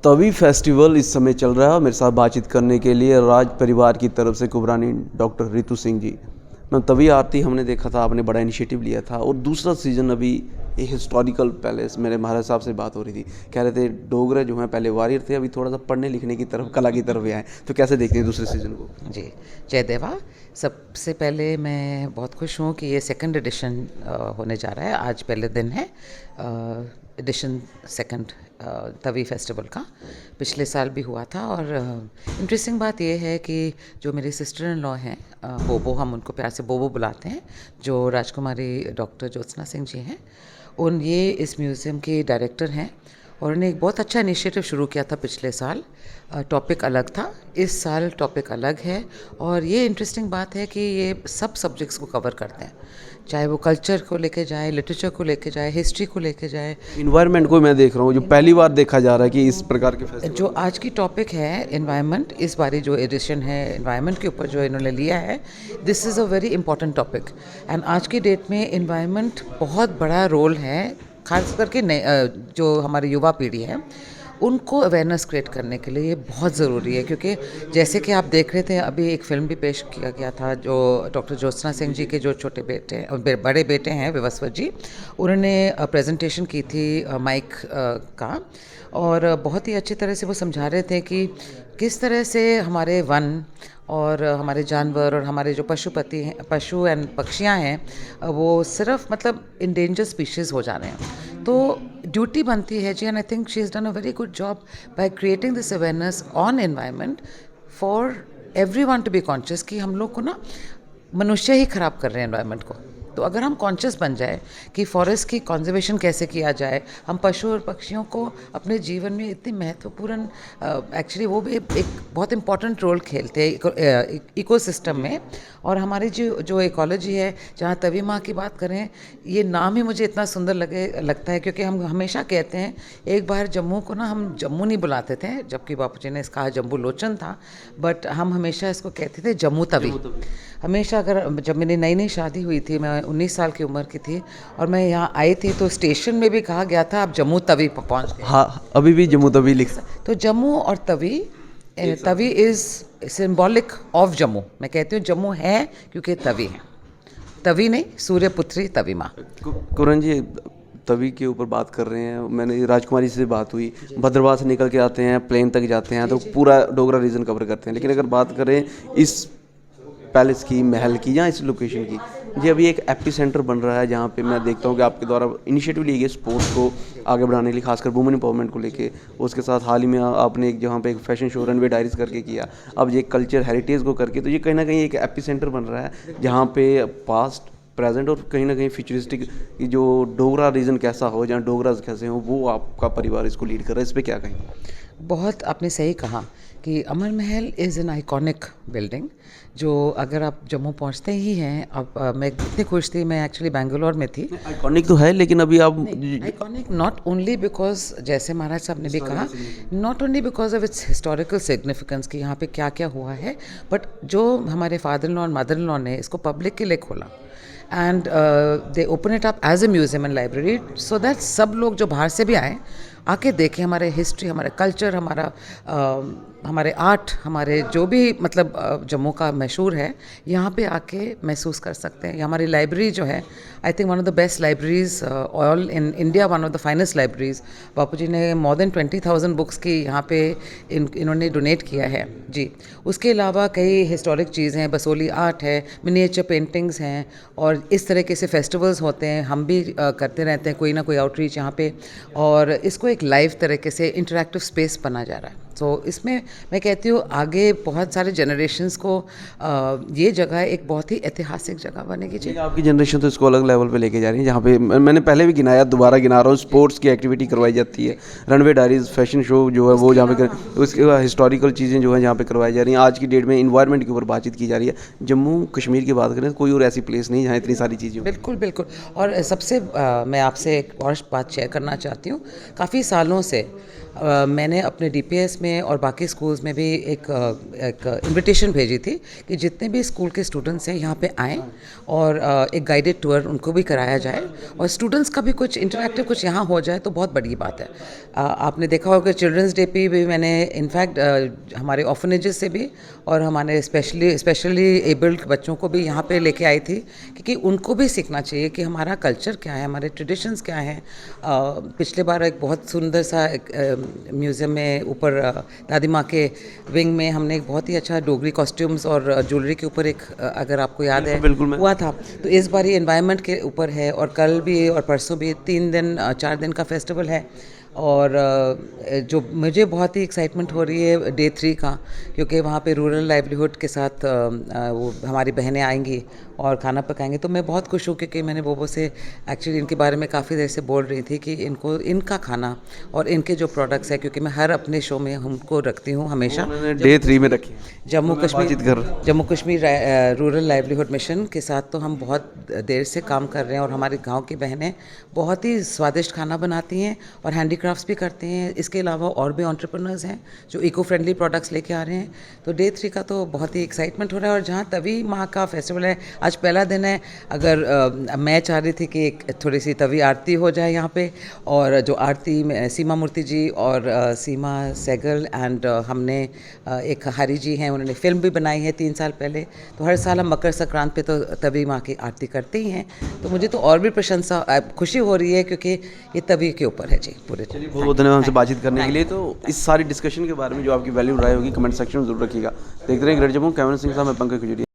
Tawi festival इस समय चल रहा है। मेरे साथ बातचीत करने के लिए राज परिवार की तरफ से कुबरानी डॉक्टर रितु सिंह जी। मैम, तवी आरती हमने देखा था, आपने बड़ा इनिशिएटिव लिया था और दूसरा सीज़न अभी ये हिस्टोरिकल पैलेस, मेरे महाराज साहब से बात हो रही थी, कह रहे थे डोगरे जो हैं पहले वॉरियर थे, अभी थोड़ा सा पढ़ने लिखने की तरफ, कला की तरफ आए। तो कैसे देखते हैं दूसरे सीज़न को? जी, जय देवा। सबसे पहले मैं बहुत खुश हूँ कि ये सेकंड एडिशन होने जा रहा है। आज पहले दिन है एडिशन सेकंड तवी फेस्टिवल का। पिछले साल भी हुआ था और इंटरेस्टिंग बात ये है कि जो मेरी सिस्टर इन लॉ हैं, बोबो, हम उनको प्यार से बोबो बुलाते हैं, जो राजकुमारी डॉक्टर ज्योत्सना सिंह जी हैं, ये इस म्यूज़ियम के डायरेक्टर हैं और उन्होंने एक बहुत अच्छा इनिशिएटिव शुरू किया था पिछले साल। टॉपिक अलग था, इस साल टॉपिक अलग है और ये इंटरेस्टिंग बात है कि ये सब सब्जेक्ट्स को कवर करते हैं, चाहे वो कल्चर को लेके जाए, लिटरेचर को लेके जाए, हिस्ट्री को लेके जाए। इन्वायरमेंट को मैं देख रहा हूँ, जो पहली बार देखा जा रहा है कि इस प्रकार के फेस्टिवल जो आज की टॉपिक है एनवायरनमेंट, इस बारी जो एडिशन है एनवायरनमेंट के ऊपर जो इन्होंने लिया है, this is a very important topic. And आज की डेट में एनवायरनमेंट बहुत बड़ा रोल है, खास करके जो हमारी युवा पीढ़ी है उनको अवेयरनेस क्रिएट करने के लिए ये बहुत ज़रूरी है। क्योंकि जैसे कि आप देख रहे थे, अभी एक फ़िल्म भी पेश किया गया था जो डॉक्टर ज्योत्सना सिंह जी के जो छोटे बेटे बड़े बेटे हैं विवस्वत जी, उन्होंने प्रेजेंटेशन की थी माइक का, और बहुत ही अच्छी तरह से वो समझा रहे थे कि किस तरह से हमारे वन और हमारे जानवर और हमारे जो पशुपति हैं, पशु एंड पक्षियाँ हैं, वो सिर्फ मतलब इंडेंजर स्पीशीज़ हो जा रहे हैं। तो ड्यूटी बनती है जी, and I think she has done a very good job by creating this awareness on environment for everyone to be conscious कि हम लोग को ना मनुष्य ही ख़राब कर रहे हैं एनवायरनमेंट को। तो अगर हम कॉन्शियस बन जाए कि फॉरेस्ट की कंजर्वेशन कैसे किया जाए, हम पशु और पक्षियों को अपने जीवन में इतनी महत्वपूर्ण, एक्चुअली वो भी एक बहुत इंपॉर्टेंट रोल खेलते हैं इकोसिस्टम में। और हमारी जो इकोलॉजी है, जहाँ तवी माँ की बात करें, ये नाम ही मुझे इतना सुंदर लगता है क्योंकि हम हमेशा कहते हैं, एक बार जम्मू को ना हम जम्मू नहीं बुलाते थे, जबकि बापू जी ने इसका जम्बू लोचन था, बट हम हमेशा इसको कहते थे जम्मू तवी। हमेशा अगर जब मेरी नई नई शादी हुई थी, मैं 19 साल की उम्र की थी और मैं यहाँ आई थी, तो स्टेशन में भी कहा गया था आप जम्मू तवी पहुँच गए। हाँ, अभी भी जम्मू तवी लिख। तो जम्मू और Tawi, Tawi is symbolic of Jammu. मैं कहती हूँ जम्मू है क्योंकि तवी है, तवी नहीं, सूर्यपुत्री तवी माँ। कुरन जी, तवी के ऊपर बात कर रहे हैं, मैंने राजकुमारी से बात हुई, भद्रवाह से निकल के आते हैं, प्लेन तक जाते हैं, तो पूरा डोगरा रीजन कवर करते हैं। लेकिन अगर बात करें इस पैलेस की, महल की, या इस लोकेशन की, जी अभी एक एपी सेंटर बन रहा है जहाँ पे मैं देखता हूँ कि आपके द्वारा इनिशिएटिव लिए गए स्पोर्ट्स को आगे बढ़ाने के लिए, खासकर वुमेन एम्पावरमेंट को लेके। उसके साथ हाल ही में आपने एक जहाँ पे एक फैशन शो रनवे डायरीज करके किया, अब ये कल्चर हेरिटेज को करके, तो ये कहीं ना कहीं एक एपी सेंटर बन रहा है जहाँ पे पास्ट, प्रेजेंट और कहीं ना कहीं फ्यूचरिस्टिक जो डोगरा रीजन कैसा हो, जहाँ डोगराज कैसे हो, वो आपका परिवार इसको लीड कर रहा है। इस पर क्या कहें? बहुत आपने सही कहा कि अमर महल इज़ एन आइकॉनिक बिल्डिंग, जो अगर आप जम्मू पहुंचते ही हैं, अब मैं इतनी खुश थी, मैं एक्चुअली बेंगलोर में थी। आइकॉनिक तो है, लेकिन अभी आप आइकॉनिक नॉट ओनली बिकॉज, जैसे महाराज साहब ने भी कहा, not only because of its historical significance कि यहाँ पे क्या क्या हुआ है, बट जो हमारे फादर इन लॉ और मदर इन लॉ ने इसको पब्लिक के लिए खोला and they open it up as a museum and library, so that सब लोग जो बाहर से भी आए आके देखें हमारे हिस्ट्री, हमारे कल्चर, हमारे आर्ट, हमारे जो भी मतलब जम्मू का मशहूर है, यहाँ पे आके महसूस कर सकते हैं। हमारी लाइब्रेरी जो है, I think one of the best libraries all in India, one of the finest libraries. Bapu ji ने मोर देन 20,000 बुक्स की यहाँ पे इन्होंने डोनेट किया है जी। उसके अलावा कई हिस्टोरिक चीज़ें हैं, बसोली आर्ट है, मिनिएचर पेंटिंग्स हैं, और इस तरीके से फेस्टिवल्स होते हैं, हम भी करते रहते हैं कोई ना कोई आउटरीच यहाँ पे, और इसको एक लाइव तरीके से इंटरैक्टिव स्पेस बना जा रहा है। तो इसमें मैं कहती हूँ आगे बहुत सारे जनरेशन्स को ये जगह एक बहुत ही ऐतिहासिक जगह बनेगी जी। आपकी जनरेशन तो इसको अलग लेवल पे लेके जा रही है, जहाँ पे मैंने पहले भी गिनाया, दोबारा गिना रहा हूँ, स्पोर्ट्स की एक्टिविटी करवाई जाती है, रनवे डायरीज, फैशन शो जो है वो जहाँ पे, उसके बाद हिस्टोरिकल चीज़ें जो है जहाँ पे करवाई जा रही हैं। आज की डेट में इन्वायरमेंट के ऊपर बातचीत की जा रही है। जम्मू कश्मीर की बात करें तो कोई और ऐसी प्लेस नहीं जहाँ इतनी सारी चीज़ें। बिल्कुल बिल्कुल। और सबसे मैं आपसे एक और बात शेयर करना चाहती हूँ। काफ़ी सालों से मैंने अपने डीपीएस में और बाकी स्कूल्स में भी एक इनविटेशन भेजी थी कि जितने भी स्कूल के स्टूडेंट्स हैं यहाँ पे आएँ और एक गाइडेड टूर उनको भी कराया जाए और स्टूडेंट्स का भी कुछ इंटरैक्टिव कुछ यहाँ हो जाए तो बहुत बड़ी बात है। आपने देखा होगा चिल्ड्रंस डे पे भी मैंने इनफैक्ट हमारे ऑर्फनेजेस से भी और हमारे स्पेशली एबल्ड बच्चों को भी यहाँ पे लेके आई थी, क्योंकि उनको भी सीखना चाहिए कि हमारा कल्चर क्या है, हमारे ट्रेडिशंस क्या हैं। पिछले बार एक बहुत सुंदर सा म्यूज़ियम में ऊपर दादी माँ के विंग में हमने एक बहुत ही अच्छा डोगरी कॉस्ट्यूम्स और ज्वेलरी के ऊपर एक अगर आपको याद है बिल्कुल हुआ था, तो इस बार ये एनवायरनमेंट के ऊपर है और कल भी और परसों भी 4 दिन का फेस्टिवल है। और जो मुझे बहुत ही एक्साइटमेंट हो रही है डे 3 का, क्योंकि वहाँ पे रूरल लाइवलीहुड के साथ वो हमारी बहनें आएंगी और खाना पकाएंगे। तो मैं बहुत खुश हूँ क्योंकि मैंने बोबो से एक्चुअली इनके बारे में काफ़ी देर से बोल रही थी कि इनको इनका खाना और इनके जो प्रोडक्ट्स है, क्योंकि मैं हर अपने शो में हमको रखती हूँ हमेशा। डे 3 में रखी Jammu Kashmir rural livelihood mission के साथ तो हम बहुत देर से काम कर रहे हैं और हमारे गांव की बहनें बहुत ही स्वादिष्ट खाना बनाती हैं और हैंडीक्राफ्ट्स भी करते हैं। इसके अलावा और भी एंटरप्रेन्योर्स हैं जो इको फ्रेंडली प्रोडक्ट्स लेके आ रहे हैं। तो डे 3 का तो बहुत ही एक्साइटमेंट हो रहा है। और जहाँ तवी माँ का फेस्टिवल है, आज पहला दिन है। अगर मैं चाह रही थी कि एक थोड़ी सी तवी आरती हो जाए यहाँ पे, और जो आरती में सीमा मूर्ति जी और सीमा सहगल एंड हमने एक हरी जी हैं, उन्होंने फिल्म भी बनाई है 3 साल पहले। तो हर साल हम मकर संक्रांत पे तो तवी माँ की आरती करते ही हैं। तो मुझे तो और भी प्रशंसा खुशी हो रही है क्योंकि ये तवी के ऊपर है जी पूरे। चलिए बहुत बहुत धन्यवाद हमसे बातचीत करने के लिए। तो इस सारी डिस्कशन के बारे में जो आपकी वैल्यू राय होगी कमेंट सेक्शन में जरूर रखिएगा। देखते रहिए ग्रेट जम्मू। कैमरा सिंह साहब, मैं पंकज खजूरिया।